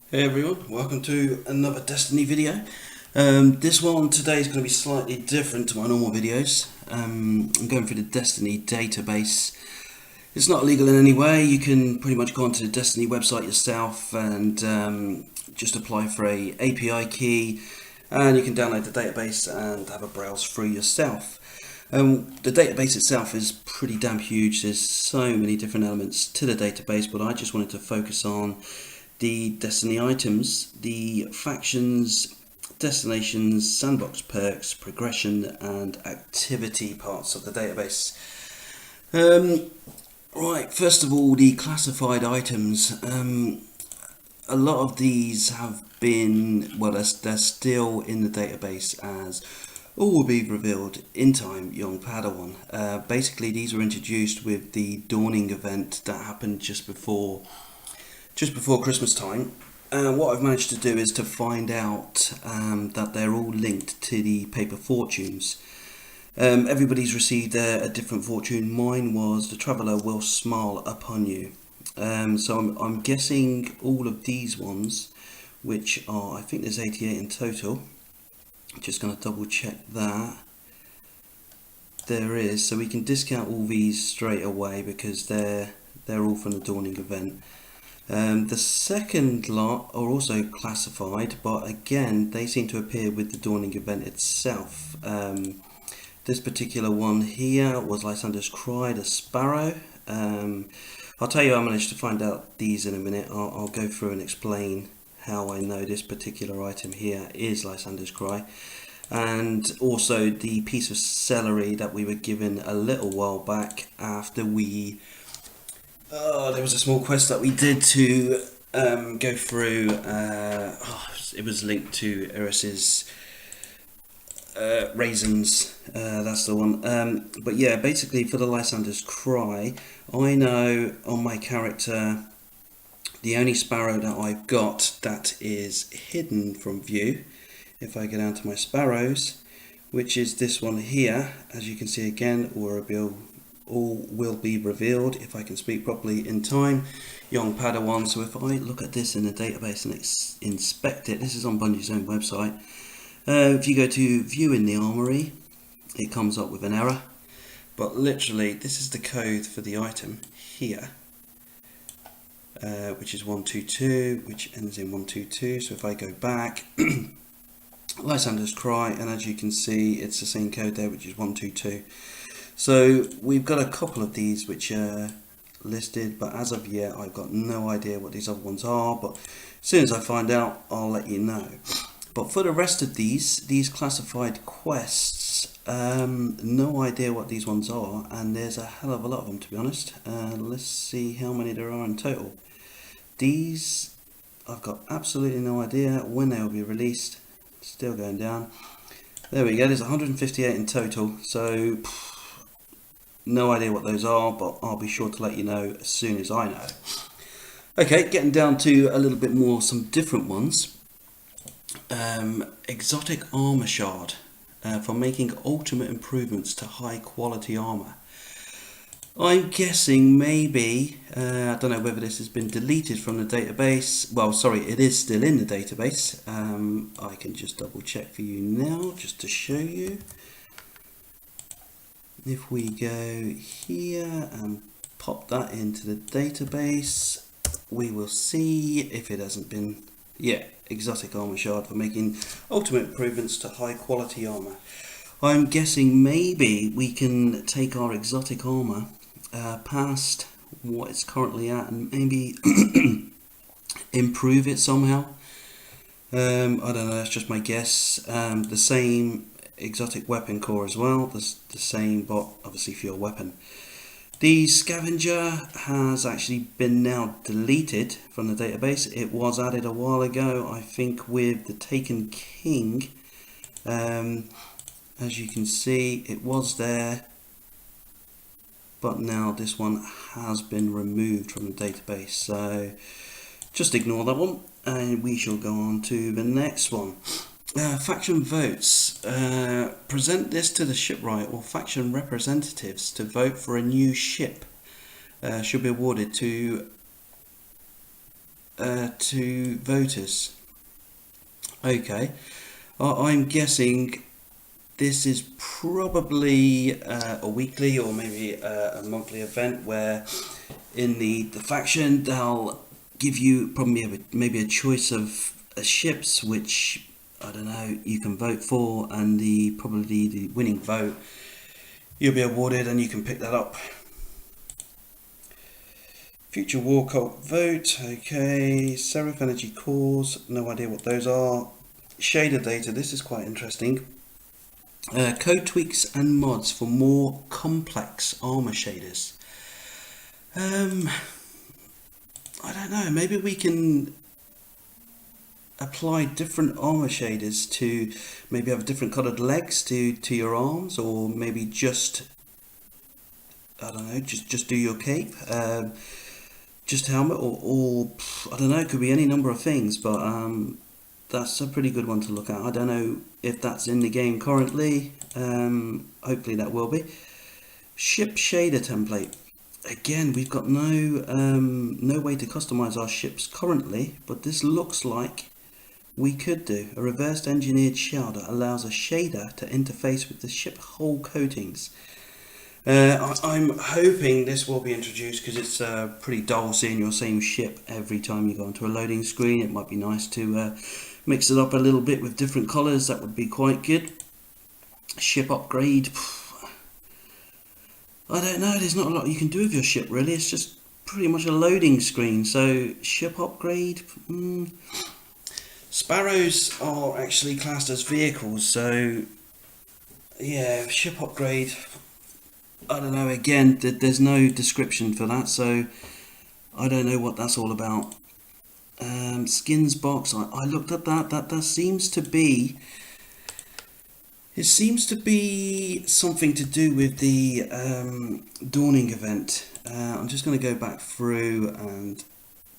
Hey everyone, welcome to another Destiny video. This one today is going to be slightly different to my normal videos. I'm going through the Destiny database. It's not illegal in any way. You can pretty much go onto the Destiny website yourself and just apply for a API key, and you can download the database and have a browse through yourself. The database itself is pretty damn huge. There's so many different elements to the database, but I just wanted to focus on the Destiny items, the factions, destinations, sandbox perks, progression, and activity parts of the database. Right, first of all, the classified items. A lot of these have been, well, they're still in the database as all will be revealed in time, young Padawan. Basically, these were introduced with the Dawning event that happened just before Christmas time. What I've managed to do is to find out that they're all linked to the paper fortunes. Everybody's received a different fortune. Mine was the Traveller will smile upon you. So I'm guessing all of these ones, which are, I think there's 88 in total. Just going to double check that. There is, so we can discount all these straight away because they're all from the Dawning event. The second lot are also classified, but again they seem to appear with the Dawning event itself. This particular one here was Lysander's Cry, the Sparrow. I'll tell you, I managed to find out these in a minute. I'll go through and explain how I know this particular item here is Lysander's Cry. And also the piece of celery that we were given a little while back after there was a small quest that we did to go through. It was linked to Eris's raisins. That's the one. But yeah, basically for the Lysander's Cry, I know on my character the only sparrow that I've got that is hidden from view, if I go down to my sparrows, which is this one here. As you can see again, all will be revealed, if I can speak properly in time, young Padawan. So if I look at this in the database and inspect it, this is on Bungie's own website. If you go to view in the armory, it comes up with an error, but literally this is the code for the item here, which is 122, which ends in 122. So if I go back, Lysander's Cry, and as you can see it's the same code there, which is 122. So we've got a couple of these which are listed, but as of yet I've got no idea what these other ones are, but as soon as I find out I'll let you know. But for the rest of these classified quests, no idea what these ones are, and there's a hell of a lot of them, to be honest. Let's see how many there are in total. These, I've got absolutely no idea when they will be released. Still going down. There we go, there's 158 in total, so no idea what those are, but I'll be sure to let you know as soon as I know. Okay, getting down to a little bit more, some different ones. Exotic armor shard for making ultimate improvements to high quality armor. I'm guessing maybe, I don't know whether this has been deleted from the database. Well, sorry, it is still in the database. I can just double check for you now, just to show you. If we go here and pop that into the database, we will see if it hasn't been, yeah, exotic armor shard for making ultimate improvements to high quality armor. I'm guessing maybe we can take our exotic armor past what it's currently at and maybe improve it somehow. I don't know, that's just my guess. The same exotic weapon core as well, the same, but obviously for your weapon. The scavenger has actually been now deleted from the database. It was added a while ago, I think, with the Taken King. As you can see, it was there, but now this one has been removed from the database, so just ignore that one and we shall go on to the next one. Faction votes. Present this to the shipwright or faction representatives to vote for a new ship. Should be awarded to to voters. Okay, I'm guessing this is probably a weekly or maybe a monthly event where in the faction they'll give you probably maybe a choice of ships which I don't know you can vote for, and the probably the winning vote you'll be awarded and you can pick that up. Future War Cult vote, okay. Seraph Energy cores, no idea what those are. Shader data, this is quite interesting. Code tweaks and mods for more complex armor shaders. I don't know, maybe we can apply different armor shaders to maybe have different coloured legs to your arms, or maybe just, I don't know, just do your cape, just helmet, or I don't know, it could be any number of things, but that's a pretty good one to look at. I don't know if that's in the game currently, hopefully that will be. Ship shader template. Again, we've got no way to customize our ships currently, but this looks like we could do. A reversed engineered shell that allows a shader to interface with the ship hull coatings. I'm hoping this will be introduced because it's pretty dull seeing your same ship every time you go onto a loading screen. It might be nice to mix it up a little bit with different colours. That would be quite good. Ship upgrade. I don't know, there's not a lot you can do with your ship really, it's just pretty much a loading screen. So ship upgrade, Sparrows are actually classed as vehicles, so yeah, ship upgrade, I don't know, again there's no description for that, so I don't know what that's all about. Skins box, I looked at that seems to be, it seems to be something to do with the Dawning event. I'm just going to go back through and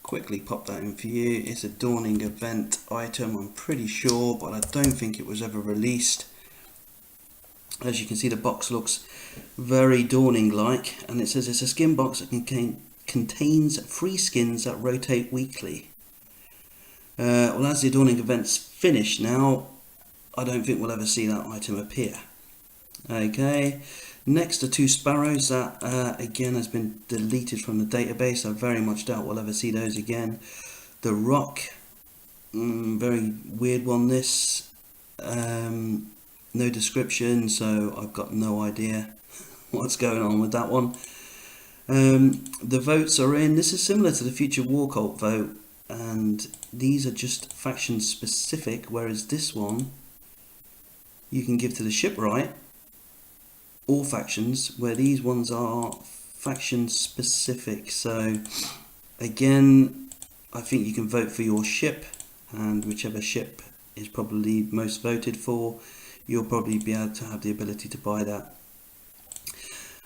quickly pop that in for you. It's a Dawning event item, I'm pretty sure, but I don't think it was ever released. As you can see, the box looks very Dawning like, and it says it's a skin box that contains free skins that rotate weekly. Well, as the Dawning event's finished now, I don't think we'll ever see that item appear. Okay, next are two Sparrows that again has been deleted from the database. I very much doubt we'll ever see those again. The Rock, very weird one this. No description, so I've got no idea what's going on with that one. The votes are in. This is similar to the Future War Cult vote, and these are just faction specific, whereas this one you can give to the shipwright, all factions, where these ones are faction specific. So again, I think you can vote for your ship, and whichever ship is probably most voted for, you'll probably be able to have the ability to buy that.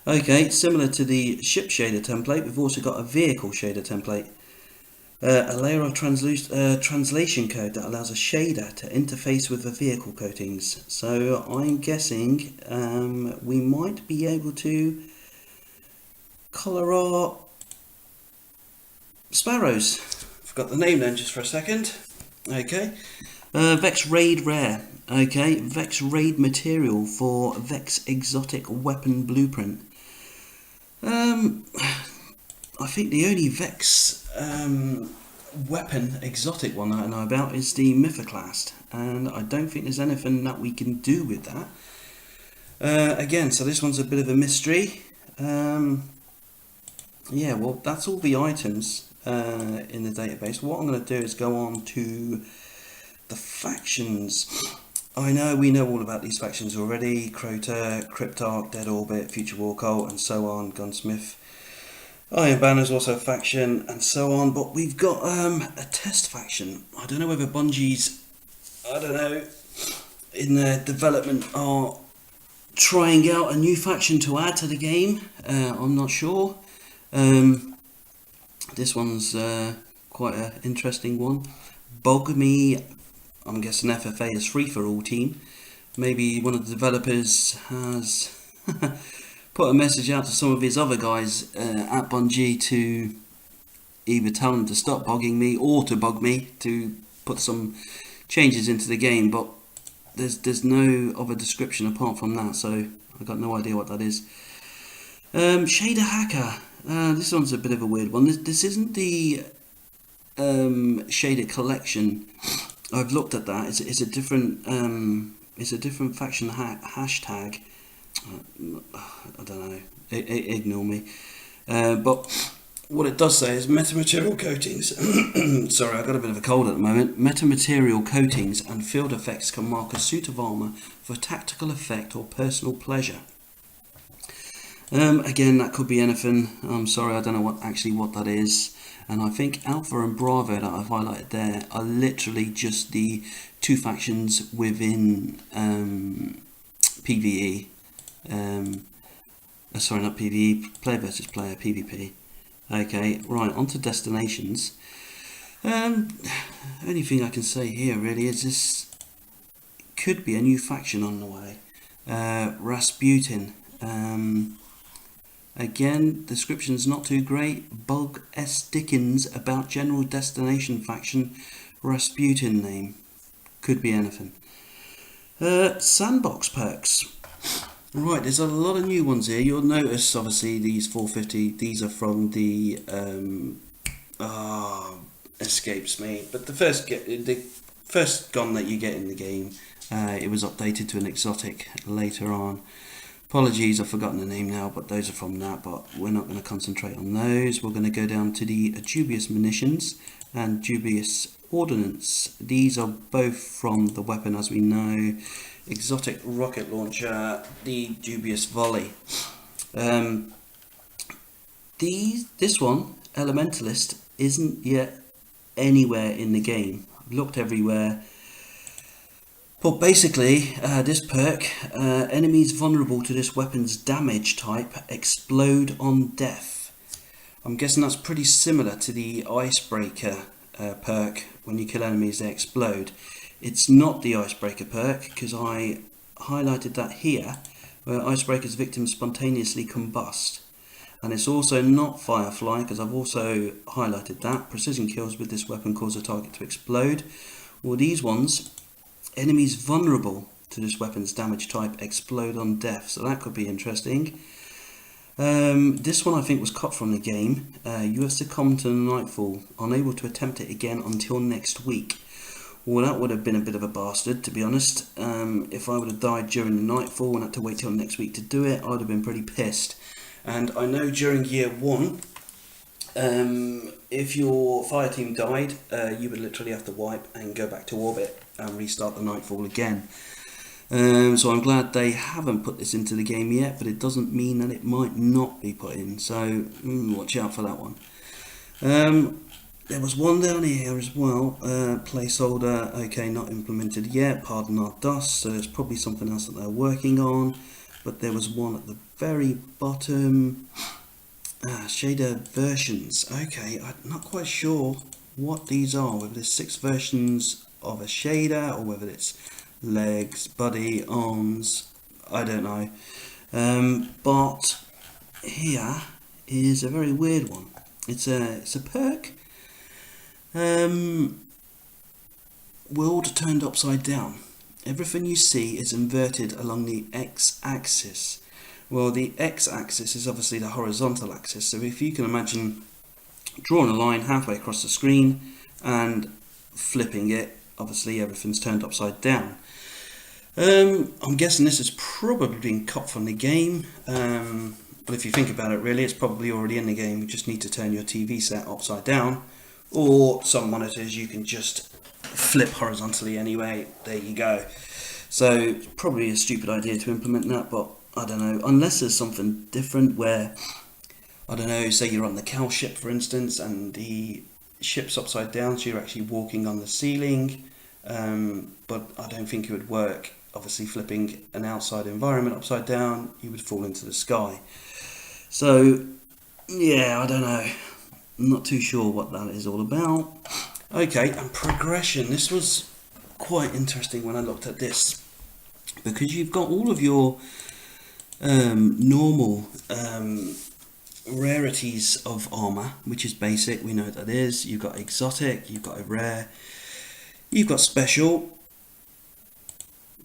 Okay, similar to the ship shader template, we've also got a vehicle shader template. A layer of translation code that allows a shader to interface with the vehicle coatings. So I'm guessing we might be able to colour our Sparrows. Forgot the name then just for a second. Okay, Vex Raid Rare. Okay, Vex Raid material for Vex Exotic Weapon Blueprint. I think the only Vex weapon exotic one that I know about is the Mythoclast, and I don't think there's anything that we can do with that. Again, so this one's a bit of a mystery. Yeah, well, that's all the items in the database. What I'm going to do is go on to the factions. I know we know all about these factions already: Crota, Cryptarch, Dead Orbit, Future War Cult, and so on, Gunsmith. Iron Banner's also a faction, and so on, but we've got a test faction. I don't know whether Bungie's, I don't know, in their development are trying out a new faction to add to the game. I'm not sure. This one's quite an interesting one. Bogme, I'm guessing FFA is free for all team. Maybe one of the developers has put a message out to some of his other guys at Bungie to either tell them to stop bugging me or to bug me to put some changes into the game, but there's no other description apart from that, so I got no idea what that is. Shader Hacker. This one's a bit of a weird one. This isn't the shader collection. I've looked at that. It's a different faction hashtag. I don't know. Ignore me. But what it does say is metamaterial coatings. Sorry, I've got a bit of a cold at the moment. Metamaterial coatings and field effects can mark a suit of armor for tactical effect or personal pleasure. Again, that could be anything. I'm sorry, I don't know what that is. And I think Alpha and Bravo that I've highlighted there are literally just the two factions within PvE. Sorry, not PvE, player versus player, PvP. Okay, right, on to destinations. Only thing I can say here really is this could be a new faction on the way. Rasputin. Again, description's not too great. Bug S. Dickens about general destination faction. Rasputin name. Could be anything. Sandbox perks. Right, there's a lot of new ones here. You'll notice, obviously, these 450. These are from the escapes me. But the first gun that you get in the game, it was updated to an exotic later on. Apologies, I've forgotten the name now, but those are from that. But we're not going to concentrate on those. We're going to go down to the dubious munitions and dubious ordnance. These are both from the weapon, as we know. Exotic rocket launcher, the dubious volley. This one, Elementalist, isn't yet anywhere in the game. I've looked everywhere. But basically, this perk, enemies vulnerable to this weapon's damage type explode on death. I'm guessing that's pretty similar to the Icebreaker perk. When you kill enemies, they explode. It's not the Icebreaker perk, because I highlighted that here, where Icebreaker's victims spontaneously combust. And it's also not Firefly, because I've also highlighted that. Precision kills with this weapon cause a target to explode. Well, these ones, enemies vulnerable to this weapon's damage type explode on death, so that could be interesting. This one I think was cut from the game. You have succumbed to the Nightfall, unable to attempt it again until next week. Well, that would have been a bit of a bastard, to be honest. If I would have died during the Nightfall and had to wait till next week to do it, I would have been pretty pissed. And I know during year 1, if your fire team died, you would literally have to wipe and go back to orbit and restart the Nightfall again. So I'm glad they haven't put this into the game yet, but it doesn't mean that it might not be put in, so watch out for that one. There was one down here as well, placeholder, okay, not implemented yet, pardon our dust, so there's probably something else that they're working on. But there was one at the very bottom, shader versions. Okay, I'm not quite sure what these are, whether there's 6 versions of a shader, or whether it's legs, body, arms, I don't know. But here is a very weird one. It's a perk. World turned upside down. Everything you see is inverted along the x-axis. Well, the x-axis is obviously the horizontal axis, so if you can imagine drawing a line halfway across the screen and flipping it, obviously everything's turned upside down. I'm guessing this has probably been cut from the game, but if you think about it, really, it's probably already in the game. You just need to turn your TV set upside down, or some monitors you can just flip horizontally anyway. There you go. So probably a stupid idea to implement that, but I don't know, unless there's something different where, I don't know, say you're on the cow ship for instance and the ship's upside down, so you're actually walking on the ceiling, but I don't think it would work. Obviously flipping an outside environment upside down, you would fall into the sky. So yeah, I don't know, I'm not too sure what that is all about. Okay, and progression. This was quite interesting when I looked at this, because you've got all of your normal rarities of armor, which is basic. We know what that is. You've got exotic, you've got a rare, you've got special,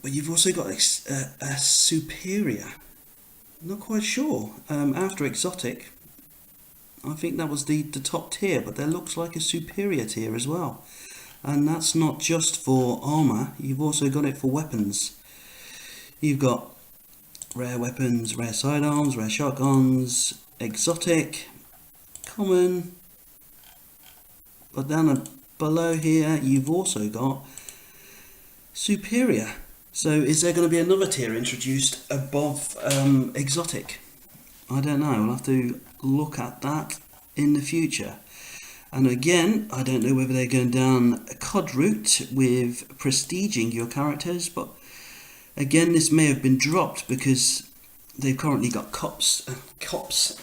but you've also got a superior. Not quite sure. After exotic, I think that was the top tier, but there looks like a superior tier as well. And that's not just for armor, you've also got it for weapons. You've got rare weapons, rare sidearms, rare shotguns, exotic, common, but down below here you've also got superior. So is there going to be another tier introduced above exotic? I don't know, we'll have to look at that in the future. And again, I don't know whether they're going down a COD route with prestiging your characters, but again, this may have been dropped because they've currently got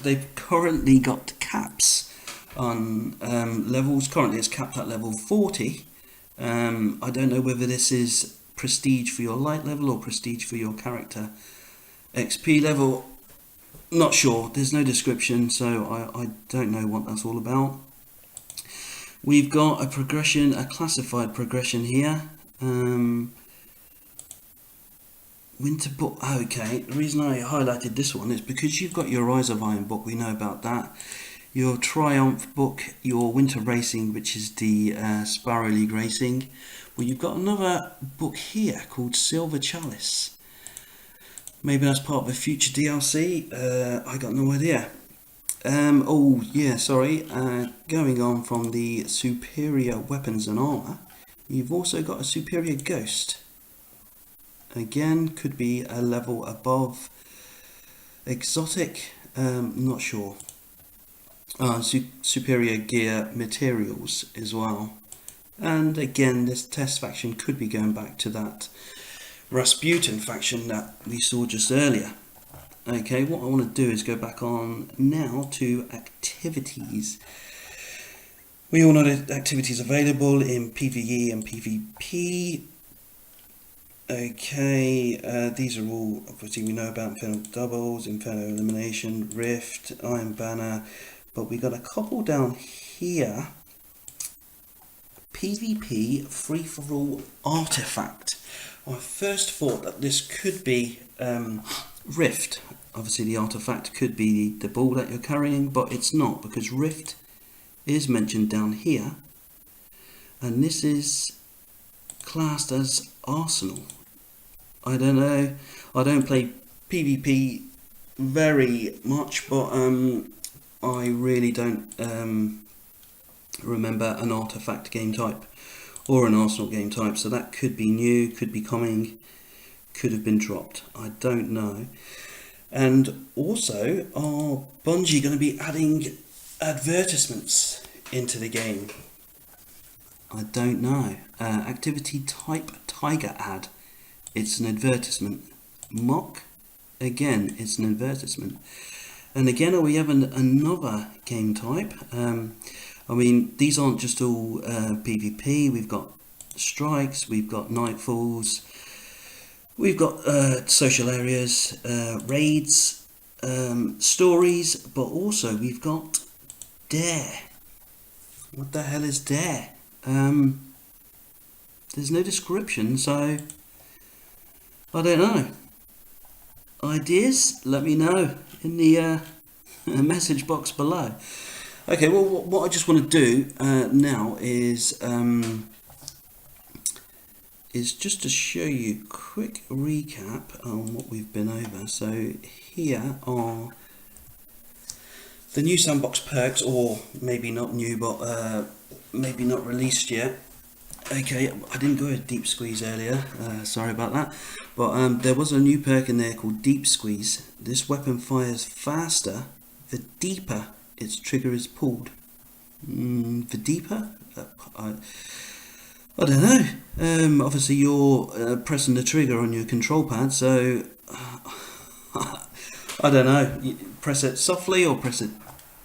they've currently got caps on levels. Currently it's capped at level 40. I don't know whether this is prestige for your light level or prestige for your character XP level. Not sure, there's no description, so I don't know what that's all about. We've got a progression, a classified progression here. Winter book. Okay, the reason I highlighted this one is because you've got your Rise of Iron book, we know about that. Your Triumph book, your Winter Racing, which is the Sparrow League Racing. Well, you've got another book here called Silver Chalice. Maybe that's part of a future DLC. I got no idea. Oh yeah, sorry. Going on from the superior weapons and armor, you've also got a superior ghost. Again, could be a level above exotic. Not sure. Superior gear materials as well. And again, this test faction could be going back to that Rasputin faction that we saw just earlier. Okay, what I want to do is go back on now to activities. We all know that activities available in PvE and PvP. Okay, these are all obviously we know about: Inferno Doubles, Inferno Elimination, Rift, Iron Banner, but we got a couple down here. PvP free-for-all artifact. I first thought that this could be Rift. Obviously the artifact could be the ball that you're carrying, but it's not, because Rift is mentioned down here, and this is classed as Arsenal. I don't know, I don't play PvP very much, but I really don't remember an artifact game type or an Arsenal game type, so that could be new, could be coming, could have been dropped, I don't know. And also, are Bungie going to be adding advertisements into the game? I don't know. Activity type Tiger ad, it's an advertisement. Mock, again, it's an advertisement. And again, are we having another game type? I mean, these aren't just all PvP. We've got strikes, we've got nightfalls, we've got social areas, raids, stories, but also we've got Dare. What the hell is Dare? There's no description, so I don't know. Ideas? Let me know in the message box below. Okay, well, what I just want to do now is just to show you a quick recap on what we've been over. So here are the new sandbox perks, or maybe not new, but maybe not released yet. Okay, I didn't go with Deep Squeeze earlier, sorry about that, but there was a new perk in there called Deep Squeeze. This weapon fires faster the deeper its trigger is pulled. The deeper? I don't know. Obviously you're pressing the trigger on your control pad, so I don't know. You press it softly or press it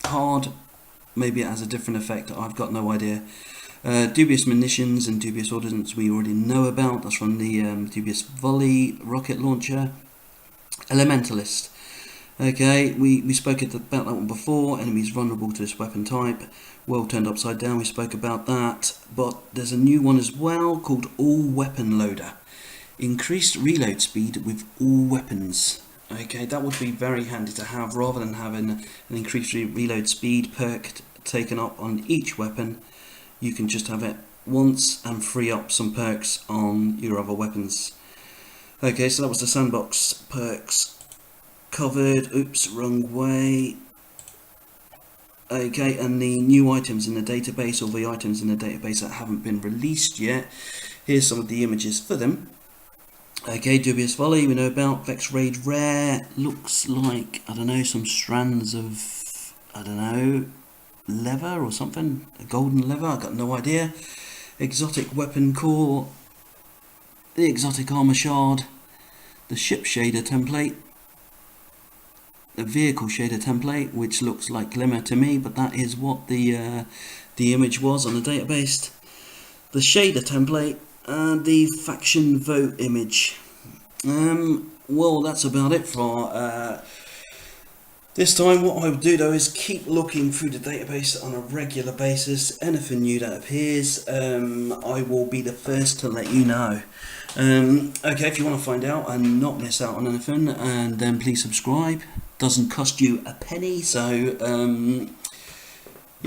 hard. Maybe it has a different effect. I've got no idea. Dubious munitions and dubious ordnance we already know about. That's from the dubious volley rocket launcher. Elementalist. Okay, we spoke about that one before. Enemies vulnerable to this weapon type. World turned upside down, we spoke about that. But there's a new one as well called All Weapon Loader. Increased reload speed with all weapons. Okay, that would be very handy to have rather than having an increased reload speed perk taken up on each weapon. You can just have it once and free up some perks on your other weapons. Okay, so that was the sandbox perks covered. Oops, wrong way. Okay, and the new items in the database, or the items in the database that haven't been released yet. Here's some of the images for them. Okay, Dubious Folly, we know about. Vex Raid Rare, looks like, I don't know, some strands of, I don't know, leather or something, a golden leather, I got no idea. Exotic Weapon Core, the Exotic Armor Shard, the Ship Shader template, the Vehicle Shader template, which looks like Glimmer to me, but that is what the image was on the database. The Shader template, and the Faction Vote image. Well, that's about it for this time. What I will do though is keep looking through the database on a regular basis. Anything new that appears, I will be the first to let you know. Okay, if you want to find out and not miss out on anything, and then please subscribe. Doesn't cost you a penny, so you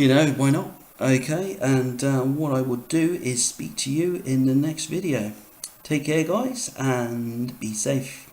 know, why not? Okay, and what I would do is speak to you in the next video. Take care, guys, and be safe.